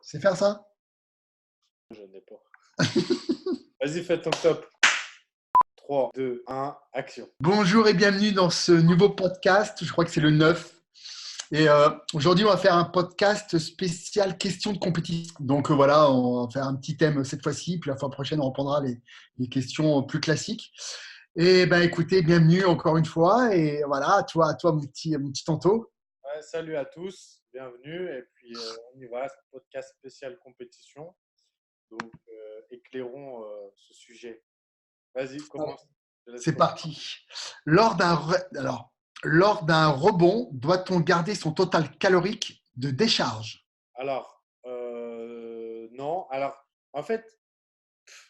C'est faire ça? Je n'ai pas. Vas-y, fais ton top. 3, 2, 1, action. Bonjour et bienvenue dans ce nouveau podcast. Je crois que c'est le 9. Et aujourd'hui, on va faire un podcast spécial questions de compétition. Donc voilà, on va faire un petit thème cette fois-ci. Puis la fois prochaine, on reprendra les questions plus classiques. Et ben écoutez, bienvenue encore une fois. Et voilà, à toi mon petit Tanto. Ouais, salut à tous, bienvenue. Et puis, on y va, ce podcast spécial compétition. Donc, éclairons ce sujet. Vas-y, Allez, commence. Je te laisse c'est commencer. parti. Lors d'un rebond, doit-on garder son total calorique de décharge? Alors, non. Alors, en fait,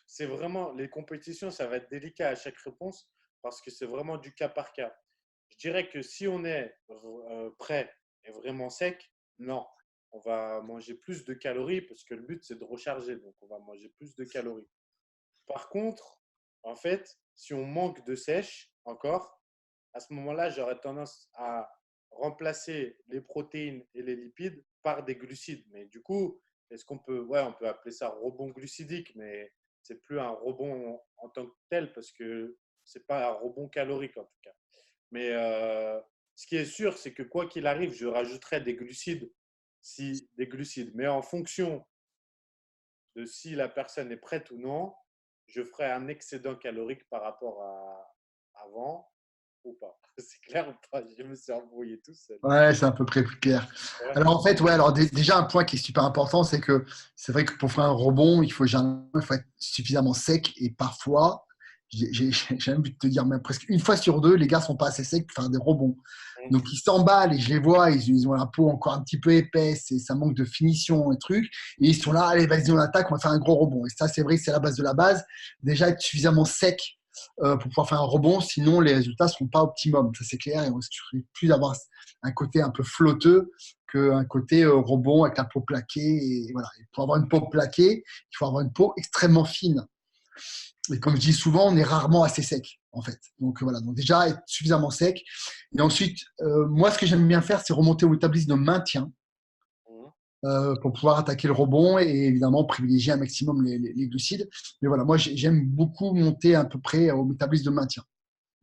c'est vraiment, les compétitions, ça va être délicat à chaque réponse parce que c'est vraiment du cas par cas. Je dirais que si on est prêt et vraiment sec, non. On va manger plus de calories parce que le but, c'est de recharger. Donc, on va manger plus de calories. Par contre, en fait, si on manque de sèche encore, à ce moment-là, j'aurais tendance à remplacer les protéines et les lipides par des glucides. Mais du coup, est-ce qu'on peut, ouais, on peut appeler ça rebond glucidique, mais c'est plus un rebond en tant que tel parce que c'est pas un rebond calorique en tout cas. Mais ce qui est sûr, c'est que quoi qu'il arrive, je rajouterai des glucides, si des glucides. Mais en fonction de si la personne est prête ou non, je ferai un excédent calorique par rapport à avant ou pas. C'est clair ou pas? Je me suis embrouillé tout seul. Ouais, c'est à peu près plus clair. Ouais, Alors en fait, ouais, alors déjà un point qui est super important, c'est que c'est vrai que pour faire un rebond, il faut être suffisamment sec et parfois, j'ai même envie de te dire, même presque une fois sur deux, les gars sont pas assez secs pour faire des rebonds. Donc ils s'emballent et je les vois, ils ont la peau encore un petit peu épaisse et ça manque de finition et trucs. Et ils sont là, allez, vas-y, on attaque, on va faire un gros rebond. Et ça, c'est vrai que c'est la base de la base. Déjà être suffisamment sec pour pouvoir faire un rebond, sinon les résultats ne seront pas optimum. Ça, c'est clair. Et on risque plus d'avoir un côté un peu flotteux qu'un côté rebond avec la peau plaquée. Et voilà. Et pour avoir une peau plaquée, il faut avoir une peau extrêmement fine. Et comme je dis souvent, on est rarement assez sec, en fait. Donc voilà, donc déjà être suffisamment sec. Et ensuite, moi, ce que j'aime bien faire, c'est remonter au métabolisme de maintien pour pouvoir attaquer le rebond et évidemment privilégier un maximum les glucides. Mais voilà, moi, j'aime beaucoup monter à peu près au métabolisme de maintien.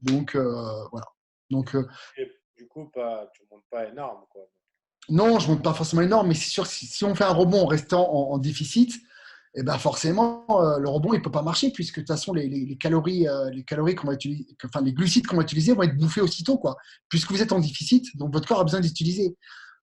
Donc voilà. Donc Et du coup, pas, tu ne montes pas énorme, quoi. non, je ne monte pas forcément énorme, mais c'est sûr que si on fait un rebond en restant en déficit, eh ben forcément, le rebond, il ne peut pas marcher, puisque de toute façon, les calories qu'on va utiliser, enfin, les glucides qu'on va utiliser vont être bouffés aussitôt, quoi, puisque vous êtes en déficit, donc votre corps a besoin d'utiliser.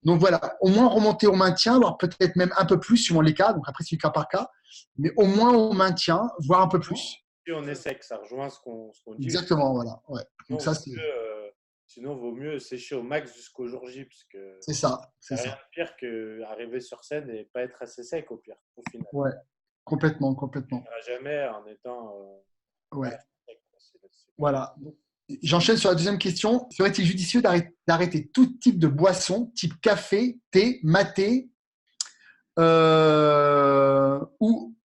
Donc voilà, au moins remonter au maintien, voire peut-être même un peu plus, suivant les cas, donc après, c'est du cas par cas, mais au moins au maintien, voire un peu plus. Si on est sec, ça rejoint ce qu'on dit. Exactement, voilà. Ouais. Donc Sinon, ça, c'est vaut mieux sécher au max jusqu'au jour J, parce que c'est ça, il c'est n'y a rien ça. de pire qu'arriver sur scène et pas être assez sec au pire, au final. Ouais, complètement, complètement. On ne jamais en étant pas Ouais. assez sec, quoi. C'est clair. Voilà. J'enchaîne sur la deuxième question. Serait-il judicieux d'arrêter tout type de boisson, type café, thé, maté, ou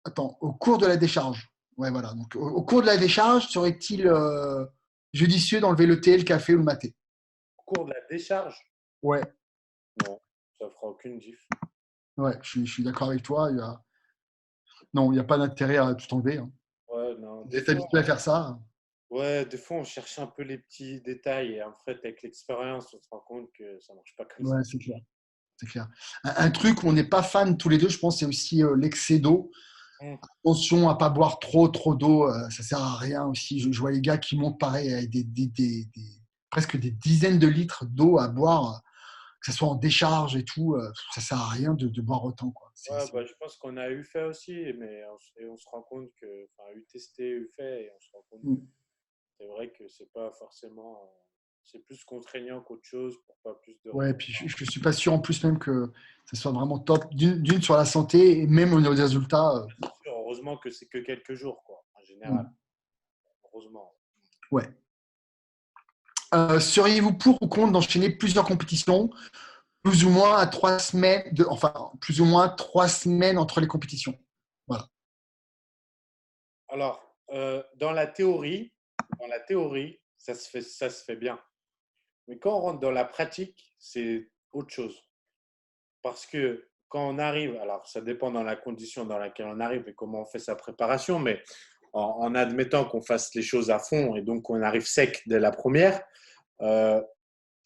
attends, au cours de la décharge? Ouais, voilà. Donc, au cours de la décharge, serait-il judicieux d'enlever le thé, le café ou le maté? Au cours de la décharge, Ouais, non, ça fera aucune diff. ouais, je suis d'accord avec toi. Non, il n'y a pas d'intérêt à tout enlever, hein. Ouais, non. Vous êtes habitué à faire ça. Ouais, des fois, on cherche un peu les petits détails et en fait, avec l'expérience, on se rend compte que ça marche pas comme ça. Ouais, c'est clair. C'est clair. Un truc où on n'est pas fan tous les deux, je pense, c'est aussi l'excès d'eau. Hum. Attention à pas boire trop d'eau, ça sert à rien aussi. Je vois les gars qui montent pareil avec presque des dizaines de litres d'eau à boire, que ce soit en décharge et tout, ça sert à rien de boire autant, quoi. Ouais, bah, je pense qu'on a eu fait aussi, mais on se rend compte que, enfin, eu testé, eu fait, et on se rend compte que c'est vrai que c'est pas forcément, c'est plus contraignant qu'autre chose pour pas plus de Ouais, résultats. puis je suis pas sûr en plus même que ça soit vraiment top. D'une sur la santé et même au niveau des résultats. C'est sûr, heureusement que c'est que quelques jours, quoi, en général. Mm, Heureusement. ouais. Seriez-vous pour ou contre d'enchaîner plusieurs compétitions, plus ou moins à 3 semaines, enfin plus ou moins 3 semaines entre les compétitions? Voilà. Alors, dans la théorie, ça se fait bien. Mais quand on rentre dans la pratique, c'est autre chose. Parce que quand on arrive, alors ça dépend dans la condition dans laquelle on arrive et comment on fait sa préparation, mais en admettant qu'on fasse les choses à fond et donc qu'on arrive sec dès la première, euh,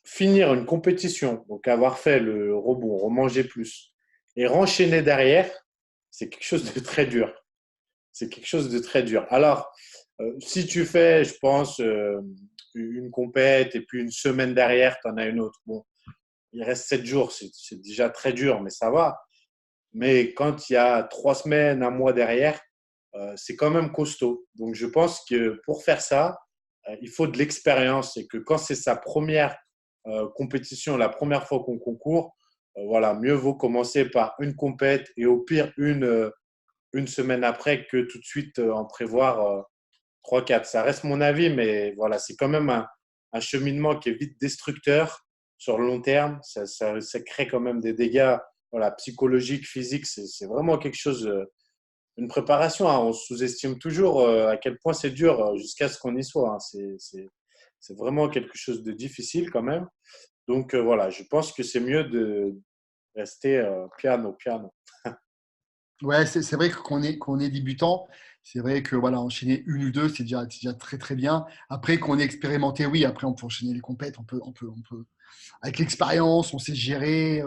finir une compétition, donc avoir fait le rebond, remanger plus et renchaîner derrière, c'est quelque chose de très dur. C'est quelque chose de très dur. Alors, si tu fais, je pense, une compète et puis une semaine derrière, tu en as une autre. Bon, il reste 7 jours, c'est déjà très dur, mais ça va. Mais quand il y a 3 semaines, un mois derrière, c'est quand même costaud. Donc, je pense que pour faire ça, il faut de l'expérience et que quand c'est sa première compétition, la première fois qu'on concourt, voilà, mieux vaut commencer par une compète et au pire une semaine après que tout de suite en prévoir 3-4. Ça reste mon avis, mais voilà, c'est quand même un cheminement qui est vite destructeur sur le long terme. Ça crée quand même des dégâts voilà, psychologiques, physiques. C'est vraiment quelque chose, une préparation. Hein. On sous-estime toujours à quel point c'est dur jusqu'à ce qu'on y soit. Hein. C'est vraiment quelque chose de difficile quand même. Donc voilà, je pense que c'est mieux de rester piano, piano. Ouais, c'est vrai que qu'on est débutant, c'est vrai que voilà, enchaîner une ou deux, c'est déjà très très bien. Après, qu'on est expérimenté, oui, après on peut enchaîner les compètes, on peut, avec l'expérience, on sait gérer.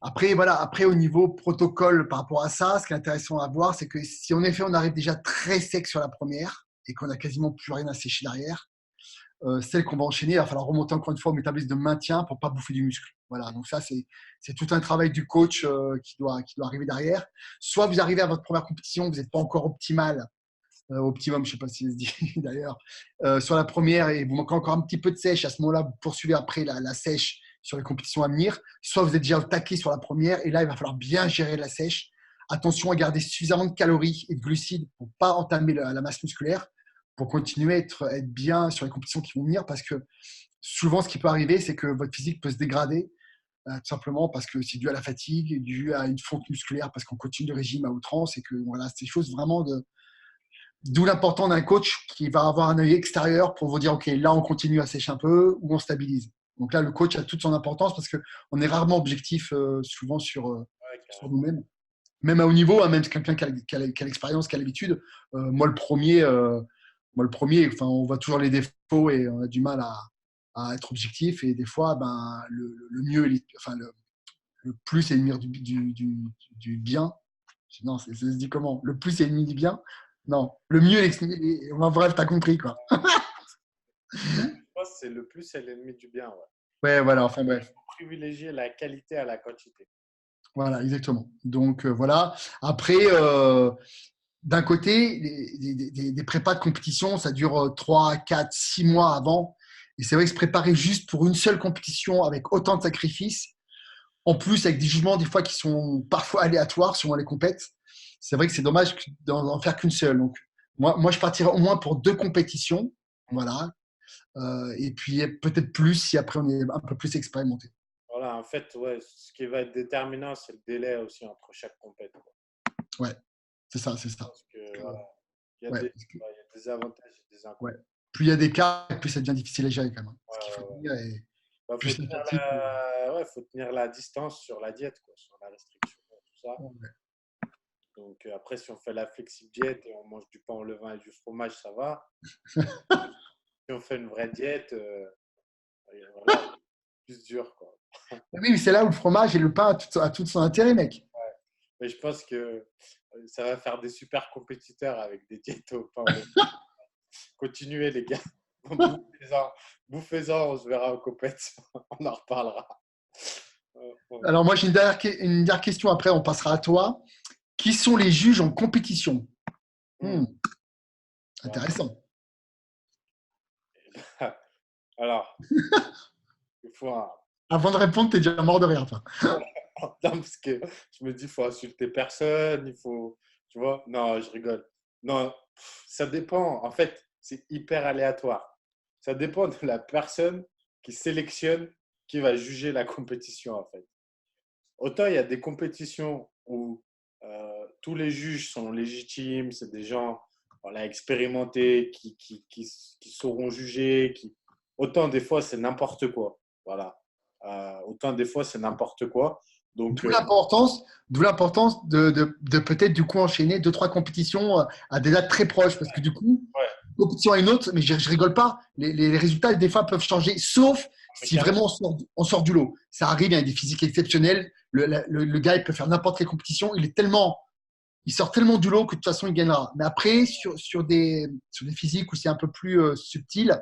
Après, voilà, après au niveau protocole par rapport à ça, ce qui est intéressant à voir, c'est que si en effet on arrive déjà très sec sur la première et qu'on a quasiment plus rien à sécher derrière, celle qu'on va enchaîner, il va falloir remonter encore une fois au métabolisme de maintien pour pas bouffer du muscle. Voilà, donc ça, c'est tout un travail du coach qui doit arriver derrière. Soit vous arrivez à votre première compétition, vous n'êtes pas encore optimal, optimum, je ne sais pas si ça se dit d'ailleurs, sur la première et vous manquez encore un petit peu de sèche. À ce moment-là, vous poursuivez après la sèche sur les compétitions à venir. Soit vous êtes déjà au taquet sur la première et là, il va falloir bien gérer la sèche. Attention à garder suffisamment de calories et de glucides pour ne pas entamer la masse musculaire, pour continuer être bien sur les compétitions qui vont venir parce que souvent, ce qui peut arriver, c'est que votre physique peut se dégrader tout simplement parce que c'est dû à la fatigue, dû à une fonte musculaire, parce qu'on continue le régime à outrance et que voilà, c'est des choses vraiment de. D'où l'important d'un coach qui va avoir un œil extérieur pour vous dire, OK, là, on continue à sécher un peu ou on stabilise. Donc là, le coach a toute son importance parce qu'on est rarement objectif souvent Ouais, sur carrément. nous-mêmes. Même à haut niveau, hein, même quelqu'un qui a l'expérience, qui a l'habitude. Moi, le premier, enfin, on voit toujours les défauts et on a du mal à être objectif. Et des fois, ben, le mieux, enfin, le plus est ennemi du bien. Non, ça se dit comment? Le plus est ennemi du bien? Non, le mieux est. Enfin, bref, t'as compris, quoi. Je pense que c'est le plus, c'est l'ennemi du bien. Ouais. Ouais, voilà, enfin bref. Privilégier la qualité à la quantité. Voilà, exactement. Donc, voilà. Après, d'un côté, des prépas de compétition, ça dure 3, 4, 6 mois avant. Et c'est vrai que se préparer juste pour une seule compétition avec autant de sacrifices, en plus avec des jugements des fois qui sont parfois aléatoires selon les compètes, c'est vrai que c'est dommage d'en faire qu'une seule. Donc, moi, je partirais au moins pour 2 compétitions. Voilà. Et puis peut-être plus si après on est un peu plus expérimenté. Voilà, en fait, ouais, ce qui va être déterminant, c'est le délai aussi entre chaque compète. Quoi. Ouais, c'est ça, c'est ça. Parce que, voilà, Ouais, il y a des avantages et des ouais. inconvénients. Plus il y a des cas, plus ça devient difficile à gérer quand même. Ouais, Ce qu'il faut ouais, ouais. dire est Bah, plus sympathique. faut tenir la distance sur la diète, quoi, sur la restriction, tout ça. Ouais. Donc après, si on fait la flexi diète et on mange du pain au levain et du fromage, ça va. Si on fait une vraie diète, voilà, plus dur, quoi. Oui, mais c'est là où le fromage et le pain a tout son intérêt, mec. Mais je pense que ça va faire des super compétiteurs avec des diètes au pain au levain. Continuez, les gars. Bouffez-en, bouffez-en, on se verra au compétition. On en reparlera. Ouais. Alors moi, j'ai une dernière question, après on passera à toi. Qui sont les juges en compétition? Hmm. Voilà. Intéressant. Alors, il faut un... Avant de répondre, t'es déjà mort de rire, toi. Non, parce que je me dis, il faut insulter personne, il faut, tu vois, non, je rigole. Non, ça dépend. En fait, c'est hyper aléatoire. Ça dépend de la personne qui sélectionne qui va juger la compétition, en fait. Autant il y a des compétitions où tous les juges sont légitimes, c'est des gens voilà, expérimentés qui sauront juger. Autant des fois, c'est n'importe quoi. Voilà. Autant des fois, c'est n'importe quoi. Donc, D'où l'importance de peut-être du coup enchaîner deux, trois compétitions à des dates très proches. Parce que du coup, ouais, compétition à une autre, mais je rigole pas, les résultats des fois peuvent changer, sauf mais si carrément. vraiment on sort du lot. Ça arrive, il y a des physiques exceptionnels. Le gars, il peut faire n'importe quelle compétition. Il sort tellement du lot que de toute façon, il gagnera. Mais après, sur des physiques où c'est un peu plus subtil,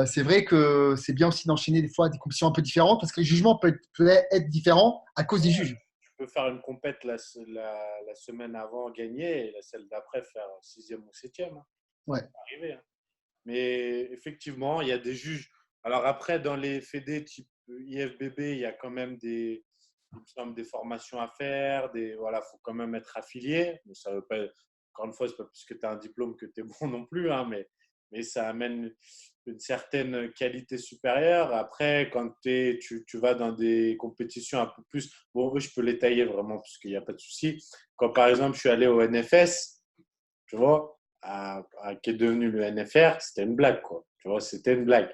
c'est vrai que c'est bien aussi d'enchaîner des fois des compétitions un peu différentes parce que les jugements peuvent être différents à cause des juges. Tu peux faire une compète la semaine avant, gagner, et celle d'après faire sixième ou septième. Hein. Ouais. Arriver, hein. Mais effectivement, il y a des juges. Alors après, dans les fédés type IFBB, il y a quand même il me semble, des formations à faire. Voilà, faut quand même être affilié. Mais ça veut pas, encore une fois, c'est pas parce que tu as un diplôme que tu es bon non plus, hein, mais ça amène une certaine qualité supérieure. Après, quand tu vas dans des compétitions un peu plus, bon, eux, je peux les tailler vraiment parce qu'il n'y a pas de souci. Quand par exemple, je suis allé au NFS, tu vois, qui est devenu le NFR, c'était une blague, quoi. Tu vois, c'était une blague.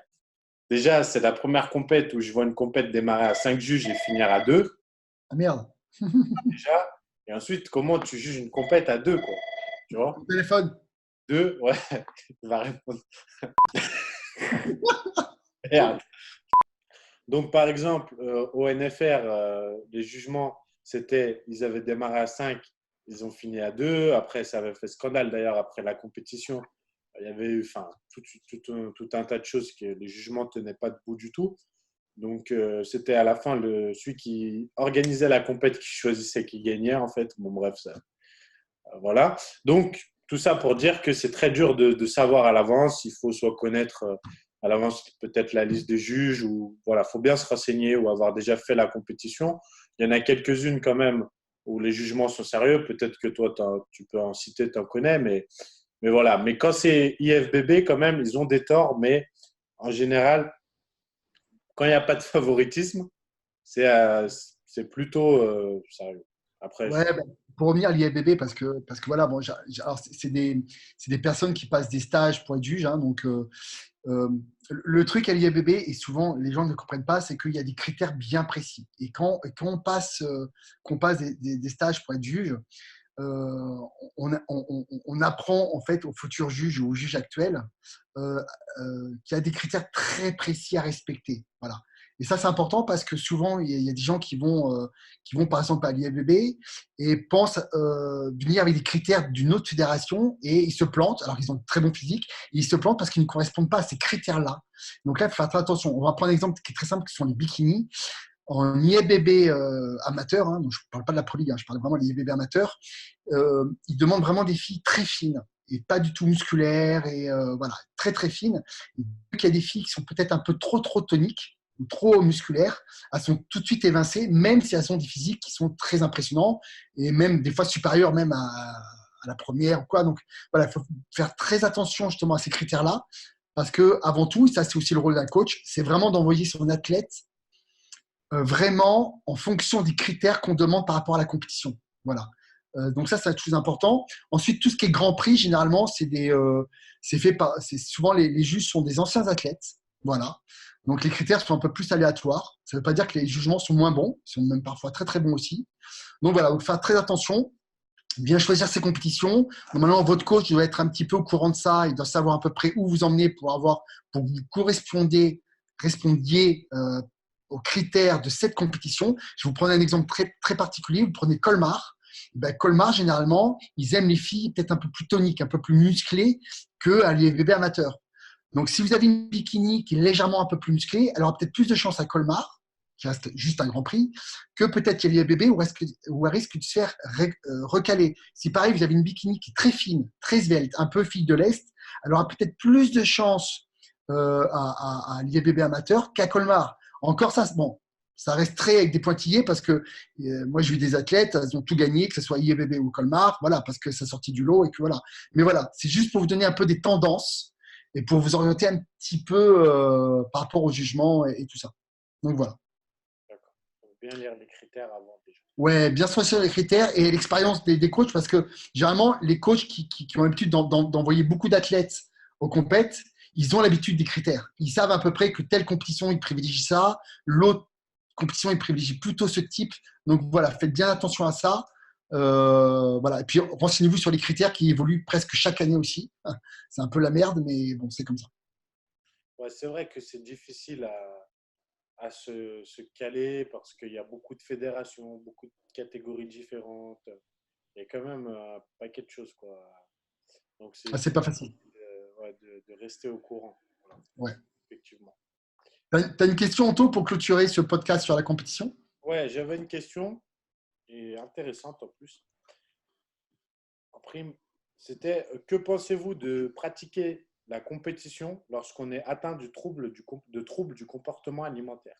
Déjà, c'est la première compète où je vois une compète démarrer à 5 juges et finir à 2, Ah merde, déjà. Et ensuite, comment tu juges une compète à 2, quoi. Tu vois, mon téléphone. 2, ouais, il va répondre. Merde. Donc, par exemple, au NFR, les jugements, ils avaient démarré à 5, ils ont fini à 2. Après, ça avait fait scandale d'ailleurs après la compétition. Il y avait eu tout un tas de choses que les jugements ne tenaient pas debout du tout. Donc, c'était à la fin celui qui organisait la compétition qui choisissait qui gagnait, en fait. Bon, bref, ça, voilà. Donc, tout ça pour dire que c'est très dur de savoir à l'avance. Il faut soit connaître à l'avance peut-être la liste des juges ou voilà, faut bien se renseigner ou avoir déjà fait la compétition. Il y en a quelques-unes quand même où les jugements sont sérieux. Peut-être que toi, tu peux en citer, tu en connais, mais voilà. Mais quand c'est IFBB, quand même, ils ont des torts, mais en général, quand il n'y a pas de favoritisme, c'est c'est plutôt sérieux. Après, Ouais, ben, pour revenir à l'IFBB, parce que voilà, bon, alors c'est des personnes qui passent des stages pour être juges. Hein, donc, euh, le truc à l'IFBB, et souvent les gens ne comprennent pas, c'est qu'il y a des critères bien précis. Et quand qu'on passe des stages pour être juge, on apprend en fait aux futurs juges ou aux juges actuels euh, qu'il y a des critères très précis à respecter. Voilà. Et ça, c'est important parce que souvent, il y a des gens qui vont par exemple à l'IFBB et pensent venir avec des critères d'une autre fédération et ils se plantent, alors qu'ils ont de très bon physique, et ils se plantent parce qu'ils ne correspondent pas à ces critères-là. Donc là, il faut faire très attention. On va prendre un exemple qui est très simple, qui sont les bikinis en IFBB amateur, hein, donc je ne parle pas de la Pro League, hein, je parle vraiment de l'IFBB amateur, ils demandent vraiment des filles très fines et pas du tout musculaires et voilà, très très fines. Et vu qu'il y a des filles qui sont peut-être un peu trop toniques ou trop musculaires, elles sont tout de suite évincées, même si elles ont des physiques qui sont très impressionnants et même des fois supérieures même à la première ou quoi. Donc voilà, il faut faire très attention justement à ces critères-là parce que avant tout, ça c'est aussi le rôle d'un coach, c'est vraiment d'envoyer son athlète vraiment en fonction des critères qu'on demande par rapport à la compétition. Voilà. Donc ça, c'est chose important. Ensuite, tout ce qui est Grand Prix, généralement, c'est souvent les juges sont des anciens athlètes. Voilà. Donc les critères sont un peu plus aléatoires. Ça ne veut pas dire que les jugements sont moins bons, ils sont même parfois très très bons aussi. Donc voilà, donc faire très attention, bien choisir ses compétitions. Normalement, votre coach doit être un petit peu au courant de ça, il doit savoir à peu près où vous emmener pour que vous respondiez aux critères de cette compétition. Je vais vous prendre un exemple très, très particulier. Vous prenez Colmar. Ben, Colmar, généralement, ils aiment les filles peut-être un peu plus toniques, un peu plus musclées qu'à l'IFBB amateur. Donc, si vous avez une bikini qui est légèrement un peu plus musclée, elle aura peut-être plus de chance à Colmar, qui reste juste un grand prix, que peut-être qu'il y a l'IFBB où elle risque de se faire recaler. Si pareil, vous avez une bikini qui est très fine, très svelte, un peu fille de l'Est, elle aura peut-être plus de chance à l'IFBB amateur qu'à Colmar. Encore ça, bon, ça reste très avec des pointillés parce que moi, j'ai vu des athlètes, elles ont tout gagné, que ce soit IFBB ou Colmar, voilà, parce que ça sortit du lot et que voilà. Mais voilà, c'est juste pour vous donner un peu des tendances et pour vous orienter un petit peu par rapport au jugement et tout ça. Donc voilà. d'accord. Donc, bien lire les critères avant déjà. Ouais, bien choisir les critères et l'expérience des coachs parce que généralement, les coachs qui ont l'habitude d'envoyer beaucoup d'athlètes aux compètes, ils ont l'habitude des critères. Ils savent à peu près que telle compétition, ils privilégient ça, l'autre compétition, ils privilégient plutôt ce type. Donc voilà, faites bien attention à ça. Voilà. Et puis renseignez-vous sur les critères qui évoluent presque chaque année aussi. C'est un peu la merde, mais bon, c'est comme ça. Ouais, c'est vrai que c'est difficile à se caler parce qu'il y a beaucoup de fédérations, beaucoup de catégories différentes. Il y a quand même un paquet de choses, quoi. Donc, Ah, c'est c'est pas facile. difficile ouais, de rester au courant. Voilà, Ouais. effectivement. T'as une question, Anto, pour clôturer ce podcast sur la compétition? Ouais, j'avais une question et intéressante en plus. En prime, c'était que pensez-vous de pratiquer la compétition lorsqu'on est atteint de troubles du comportement alimentaire?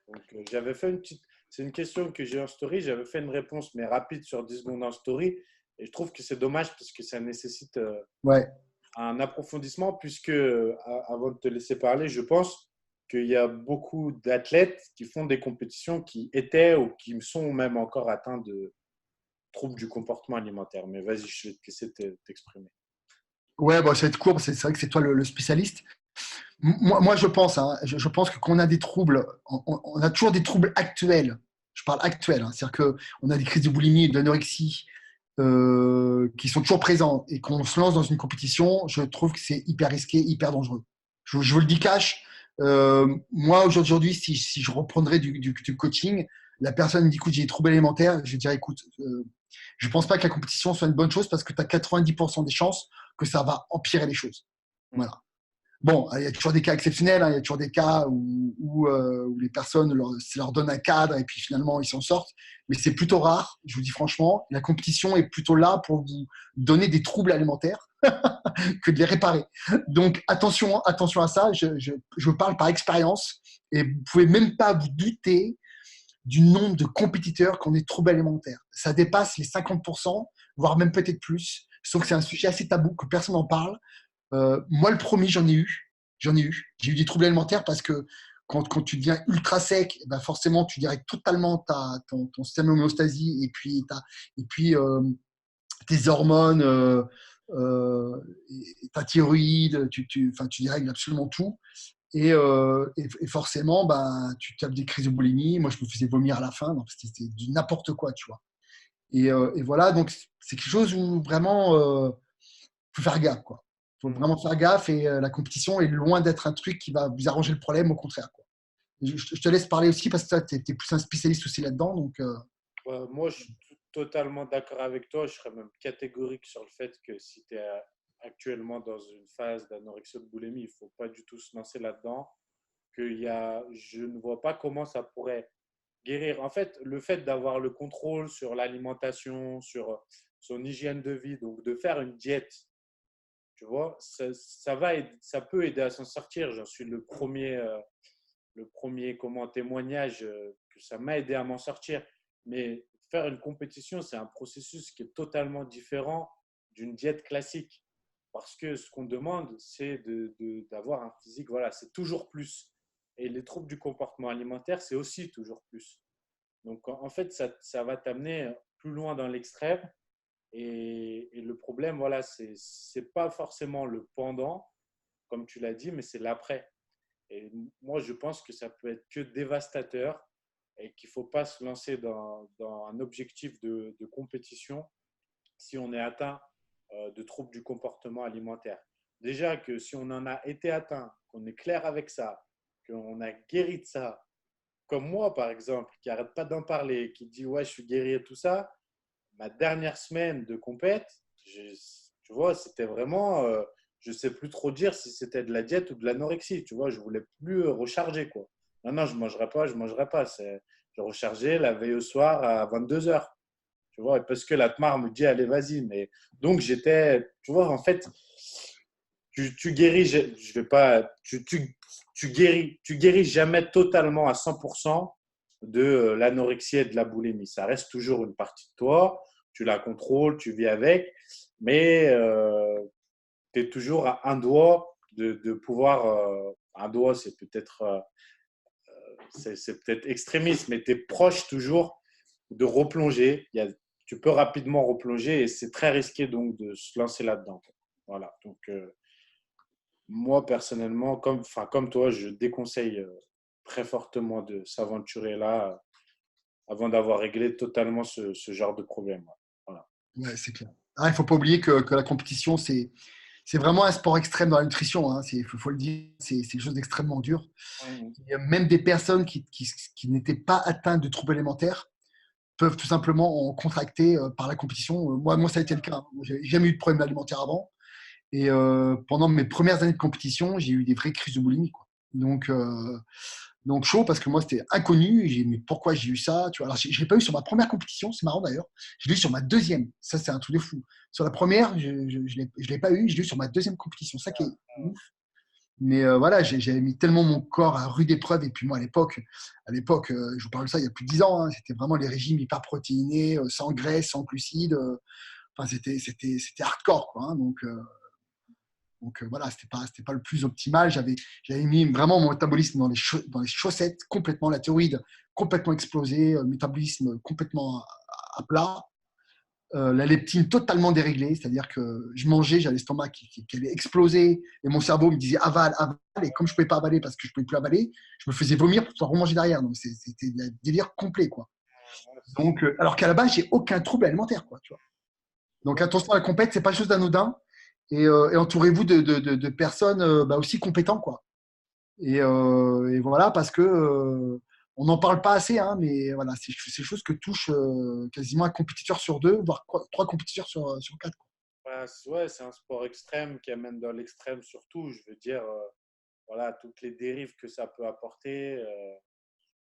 Donc, j'avais fait une petite. C'est une question que j'ai en story. J'avais fait une réponse, mais rapide sur 10 secondes en story. Et je trouve que c'est dommage parce que ça nécessite Ouais. un approfondissement, puisque, avant de te laisser parler, je pense qu'il y a beaucoup d'athlètes qui font des compétitions qui étaient ou qui sont même encore atteints de troubles du comportement alimentaire. Mais vas-y, je vais te laisser t'exprimer. Ouais, bon, ça va être court, c'est vrai que c'est toi le spécialiste. Moi, je pense, hein, je pense que quand on a des troubles, on a toujours des troubles actuels. Je parle actuels, hein, c'est-à-dire qu'on a des crises de boulimie et d'anorexie qui sont toujours présents et qu'on se lance dans une compétition, je trouve que c'est hyper risqué, hyper dangereux. Je vous le dis cash. Moi, aujourd'hui, si je reprendrais du coaching, la personne me dit, écoute, j'ai des troubles alimentaires, je dirais, écoute, je ne pense pas que la compétition soit une bonne chose parce que tu as 90% des chances que ça va empirer les choses. Voilà. Bon, il y a toujours des cas exceptionnels, hein, il y a toujours des cas où les personnes, ça leur donne un cadre et puis finalement ils s'en sortent. Mais c'est plutôt rare, je vous dis franchement. La compétition est plutôt là pour vous donner des troubles alimentaires que de les réparer. Donc attention, attention à ça. Je parle par expérience et vous pouvez même pas vous douter du nombre de compétiteurs qui ont des troubles alimentaires. Ça dépasse les 50%, voire même peut-être plus. Sauf que c'est un sujet assez tabou, que personne n'en parle. Moi, le premier, j'en ai eu. J'en ai eu. J'ai eu des troubles alimentaires parce que quand tu deviens ultra sec, ben forcément, tu direct totalement ton système d'homéostasie et puis tes hormones, ta thyroïde, enfin, tu dérègles absolument tout. Et forcément, ben, tu tapes des crises de boulimie. Moi, je me faisais vomir à la fin. Donc, c'était du n'importe quoi, tu vois. Et voilà, donc c'est quelque chose où vraiment, faut faire gaffe, quoi. Faut Mm. vraiment faire gaffe et la compétition est loin d'être un truc qui va vous arranger le problème, au contraire, quoi. Je te laisse parler aussi parce que tu es plus un spécialiste aussi là-dedans. Donc, Moi, je suis totalement d'accord avec toi. Je serais même catégorique sur le fait que si tu es actuellement dans une phase d'anorexie ou de boulimie, il ne faut pas du tout se lancer là-dedans. Je ne vois pas comment ça pourrait guérir. En fait, le fait d'avoir le contrôle sur l'alimentation, sur son hygiène de vie, donc de faire une diète, tu vois, ça peut aider à s'en sortir. J'en suis le premier comment, témoignage que ça m'a aidé à m'en sortir. Mais faire une compétition, c'est un processus qui est totalement différent d'une diète classique. Parce que ce qu'on demande, c'est d'avoir un physique, voilà, c'est toujours plus. Et les troubles du comportement alimentaire, c'est aussi toujours plus. Donc, en fait, ça va t'amener plus loin dans l'extrême. Et le problème, voilà, c'est pas forcément le pendant, comme tu l'as dit, mais c'est l'après. Et moi, je pense que ça peut être que dévastateur et qu'il ne faut pas se lancer dans un objectif de compétition si on est atteint de troubles du comportement alimentaire. Déjà que si on en a été atteint, qu'on est clair avec ça, qu'on a guéri de ça, comme moi par exemple, qui n'arrête pas d'en parler, qui dit ouais, je suis guéri et tout ça, ma dernière semaine de compète, tu vois, c'était vraiment, je ne sais plus trop dire si c'était de la diète ou de l'anorexie, tu vois, je voulais plus recharger, quoi. Non, non, je ne mangerai pas, je ne mangerai pas. Je rechargeais la veille au soir à 22 heures, tu vois, parce que la TMAR me dit, allez, vas-y. Mais donc, tu vois, en fait, tu guéris, je vais pas, tu guéris jamais totalement à 100% de l'anorexie et de la boulimie. Ça reste toujours une partie de toi, tu la contrôles, tu vis avec, mais tu es toujours à un doigt de pouvoir, un doigt c'est peut-être extrémiste, mais tu es proche toujours de replonger. Tu peux rapidement replonger et c'est très risqué donc de se lancer là-dedans. Voilà, donc moi personnellement, comme toi, je déconseille très fortement de s'aventurer là avant d'avoir réglé totalement ce genre de problème. Voilà. Ouais, c'est clair. Il ne faut pas oublier que la compétition, c'est vraiment un sport extrême dans la nutrition. Hein. Faut le dire, c'est quelque chose d'extrêmement dur. Mhm. Il y a même des personnes qui n'étaient pas atteintes de troubles alimentaires peuvent tout simplement en contracter par la compétition. Moi, ça a été le cas. Hein. J'ai jamais eu de problème alimentaire avant. Et pendant mes premières années de compétition, j'ai eu des vraies crises de boulimie, quoi. Donc chaud parce que moi c'était inconnu. J'ai dit, mais pourquoi j'ai eu ça, tu vois. Alors je l'ai pas eu sur ma première compétition, c'est marrant d'ailleurs. Je l'ai eu sur ma deuxième. Ça c'est un truc de fou. Sur la première, je l'ai pas eu. Je l'ai eu sur ma deuxième compétition. Ça qui est ouf. Mais voilà, j'avais mis tellement mon corps à rude épreuve. Et puis moi à l'époque, je vous parle de ça il y a plus de 10 ans. Hein, c'était vraiment les régimes hyper protéinés, sans graisse, sans glucides. Enfin c'était hardcore, quoi. Hein, donc voilà, c'était pas le plus optimal. J'avais mis vraiment mon métabolisme dans les chaussettes, complètement la thyroïde complètement explosée, métabolisme complètement à plat, la leptine totalement déréglée, c'est-à-dire que je mangeais, j'avais l'estomac qui allait exploser et mon cerveau me disait avale, avale, et comme je ne pouvais pas avaler parce que je ne pouvais plus avaler, je me faisais vomir pour pouvoir remanger derrière. Donc c'était un délire complet, quoi. Donc, alors qu'à la base, j'ai aucun trouble alimentaire, quoi, tu vois. Donc attention à la compète, c'est pas chose d'anodin. Et entourez-vous de personnes aussi compétentes, quoi. Et voilà, parce que on n'en parle pas assez, hein, mais voilà, c'est des choses que touchent quasiment un compétiteur sur deux, voire trois compétiteurs sur quatre, quoi. Ouais, c'est un sport extrême qui amène dans l'extrême surtout. Je veux dire, voilà, toutes les dérives que ça peut apporter,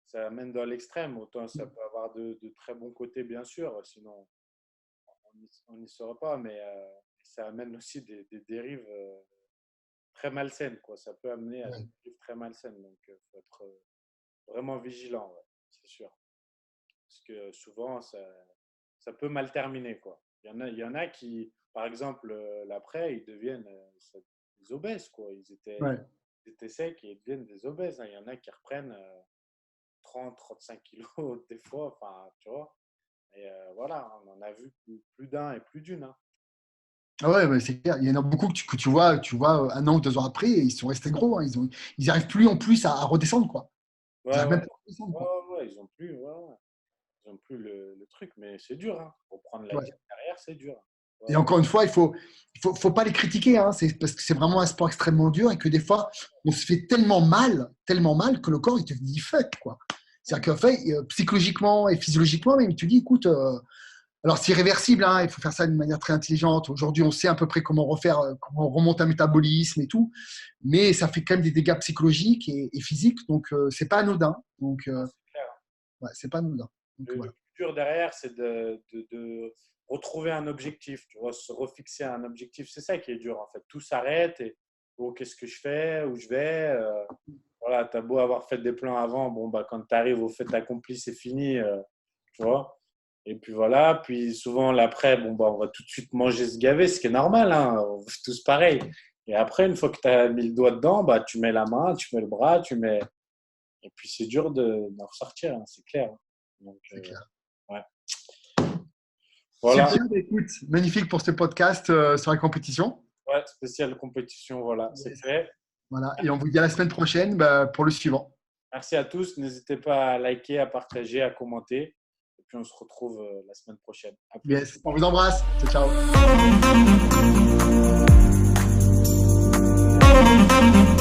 ça amène dans l'extrême. Autant ça peut avoir de très bons côtés, bien sûr, sinon on n'y serait pas, mais ça amène aussi des dérives très malsaines, quoi. Ça peut amener à des Ouais. dérives très malsaines, donc il faut être vraiment vigilant, ouais, c'est sûr. Parce que souvent, ça peut mal terminer, quoi. Il y en a qui, par exemple, l'après, ils deviennent des obèses, quoi. Ouais. Ils étaient secs et ils deviennent des obèses, hein. Il y en a qui reprennent 30-35 kilos des fois, enfin, tu vois. Et voilà, on en a vu plus d'un et plus d'une, hein. Ah ouais, ouais, c'est clair. Il y en a beaucoup que tu vois 1 an ou 2 ans après, et ils sont restés gros. Hein. Ils n'arrivent plus en plus à redescendre, quoi. Ils Ouais, n'arrivent même ouais, pas à redescendre, ouais, quoi. ouais, ils ont plus, ouais, ouais. Ils ont plus le truc, mais c'est dur, hein. Pour prendre la Ouais. diète derrière, c'est dur. Et Ouais, encore une fois, il faut pas les critiquer, hein. C'est parce que c'est vraiment un sport extrêmement dur et que des fois, on se fait tellement mal que le corps, il te dit fuck, quoi. C'est-à-dire qu'en fait, psychologiquement et physiologiquement, même, il te dit, écoute, alors c'est irréversible, hein, il faut faire ça d'une manière très intelligente. Aujourd'hui, on sait à peu près comment refaire, comment on remonte un métabolisme et tout, mais ça fait quand même des dégâts psychologiques et physiques, donc c'est pas anodin. Donc, c'est clair. ouais, c'est pas anodin. Donc Le voilà. plus dur derrière, c'est de retrouver un objectif, tu vois, se refixer un objectif. C'est ça qui est dur, en fait. Tout s'arrête et oh, qu'est-ce que je fais, où je vais. Voilà, tu as beau avoir fait des plans avant, bon, bah, quand tu arrives au fait accompli, c'est fini, tu vois. Et puis voilà, puis souvent l'après, bon, bah, on va tout de suite manger se gaver, ce qui est normal, hein, on fait tous pareil. Et après, une fois que tu as mis le doigt dedans, bah, tu mets la main, tu mets le bras, tu mets. Et puis c'est dur d'en ressortir, hein, c'est clair. Donc, C'est clair. ouais. Super, Voilà, bah, écoute, magnifique pour ce podcast sur la compétition. ouais, spéciale compétition, voilà, c'est Yes. fait. Voilà, et on vous dit à la semaine prochaine pour le suivant. Merci à tous, n'hésitez pas à liker, à partager, à commenter. Et puis on se retrouve la semaine prochaine. À plus. Yes, on vous embrasse. Ciao, ciao.